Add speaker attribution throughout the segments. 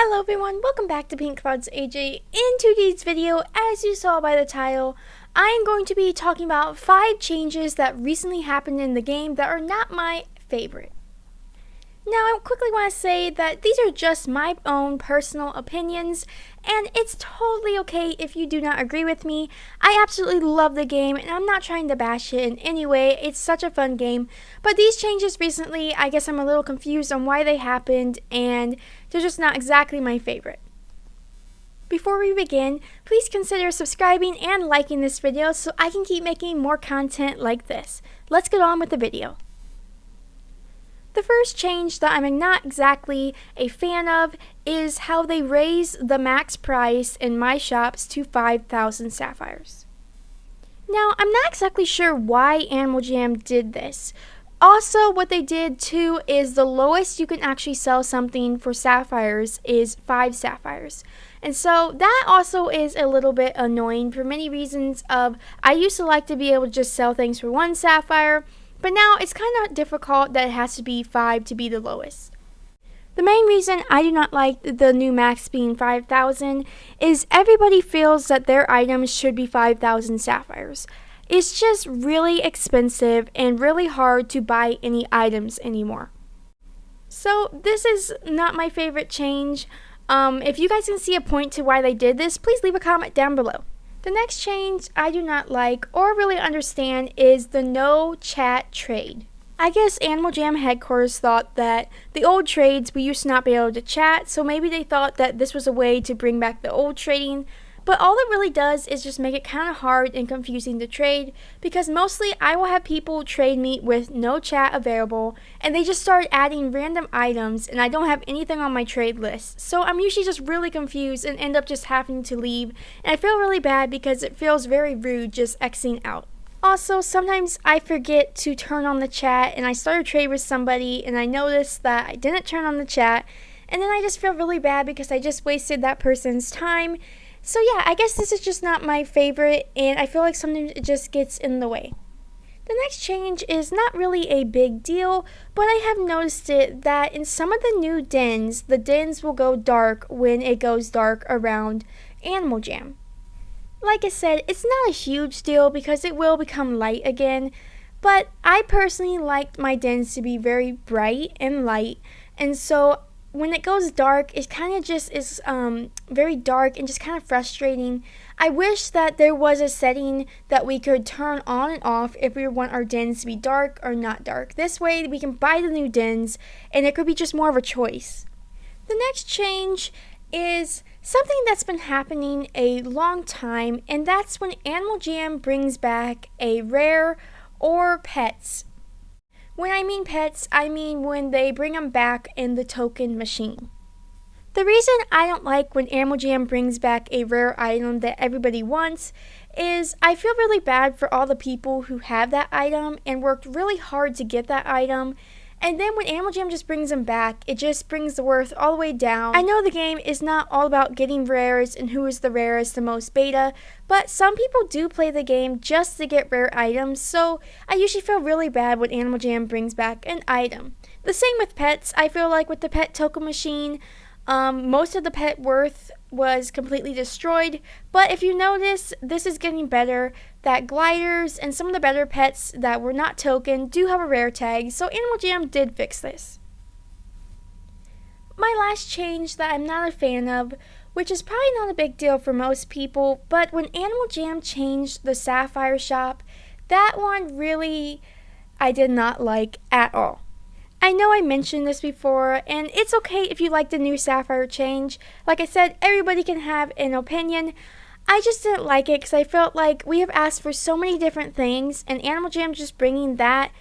Speaker 1: Hello everyone, welcome back to Pink Clouds AJ. In today's video, as you saw by the title, I am going to be talking about 5 changes that recently happened in the game that are not my favorite. Now, I quickly want to say that these are just my own personal opinions, and it's totally okay if you do not agree with me. I absolutely love the game, and I'm not trying to bash it in any way. It's such a fun game. But these changes recently, I guess I'm a little confused on why they happened, and they're just not exactly my favorite. Before we begin, please consider subscribing and liking this video so I can keep making more content like this. Let's get on with the video. The first change that I'm not exactly a fan of is how they raise the max price in my shops to 5,000 sapphires. Now, I'm not exactly sure why Animal Jam did this. Also, what they did too is the lowest you can actually sell something for sapphires is 5 sapphires. And so that also is a little bit annoying for many reasons I used to like to be able to just sell things for 1 sapphire. But now it's kind of difficult that it has to be 5 to be the lowest. The main reason I do not like the new max being 5,000 is everybody feels that their items should be 5,000 sapphires. It's just really expensive and really hard to buy any items anymore. So this is not my favorite change. If you guys can see a point to why they did this, please leave a comment down below. The next change I do not like or really understand is the no chat trade. I guess Animal Jam headquarters thought that the old trades we used to not be able to chat, so maybe they thought that this was a way to bring back the old trading. But all it really does is just make it kind of hard and confusing to trade, because mostly I will have people trade me with no chat available and they just start adding random items and I don't have anything on my trade list. So I'm usually just really confused and end up just having to leave, and I feel really bad because it feels very rude just Xing out. Also, sometimes I forget to turn on the chat and I start a trade with somebody and I notice that I didn't turn on the chat, and then I just feel really bad because I just wasted that person's time. So yeah, I guess this is just not my favorite, and I feel like sometimes it just gets in the way. The next change is not really a big deal, but I have noticed it that in some of the new dens, the dens will go dark when it goes dark around Animal Jam. Like I said, it's not a huge deal because it will become light again, but I personally like my dens to be very bright and light, and so when it goes dark, it kind of just is very dark and just kind of frustrating. I wish that there was a setting that we could turn on and off if we want our dens to be dark or not dark. This way we can buy the new dens and it could be just more of a choice. The next change is something that's been happening a long time, and that's when Animal Jam brings back a rare or pets. When I mean pets, I mean when they bring them back in the token machine. The reason I don't like when Animal Jam brings back a rare item that everybody wants is I feel really bad for all the people who have that item and worked really hard to get that item, and then when Animal Jam just brings them back, it just brings the worth all the way down. I know the game is not all about getting rares and who is the rarest, the most beta, but some people do play the game just to get rare items, so I usually feel really bad when Animal Jam brings back an item. The same with pets. I feel like with the pet token machine, most of the pet worth was completely destroyed, but if you notice, this is getting better, that gliders and some of the better pets that were not token do have a rare tag, so Animal Jam did fix this. My last change that I'm not a fan of, which is probably not a big deal for most people, but when Animal Jam changed the Sapphire shop, that one really I did not like at all. I know I mentioned this before, and it's okay if you like the new Sapphire change. Like I said, everybody can have an opinion. I just didn't like it because I felt like we have asked for so many different things, and Animal Jam just bringing that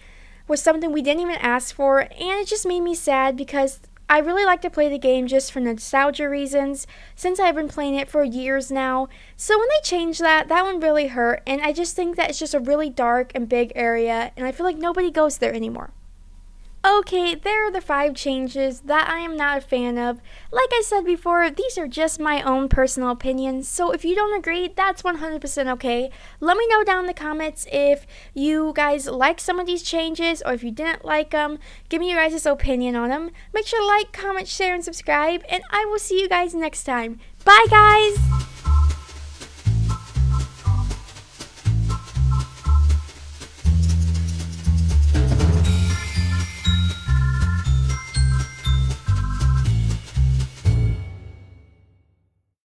Speaker 1: was something we didn't even ask for, and it just made me sad because I really like to play the game just for nostalgia reasons since I've been playing it for years now. So when they changed that one really hurt, and I just think that it's just a really dark and big area, and I feel like nobody goes there anymore. Okay, there are the 5 changes that I am not a fan of. Like I said before, these are just my own personal opinions, so if you don't agree, that's 100% okay. Let me know down in the comments if you guys like some of these changes or if you didn't like them. Give me your guys' opinion on them. Make sure to like, comment, share, and subscribe, and I will see you guys next time. Bye, guys!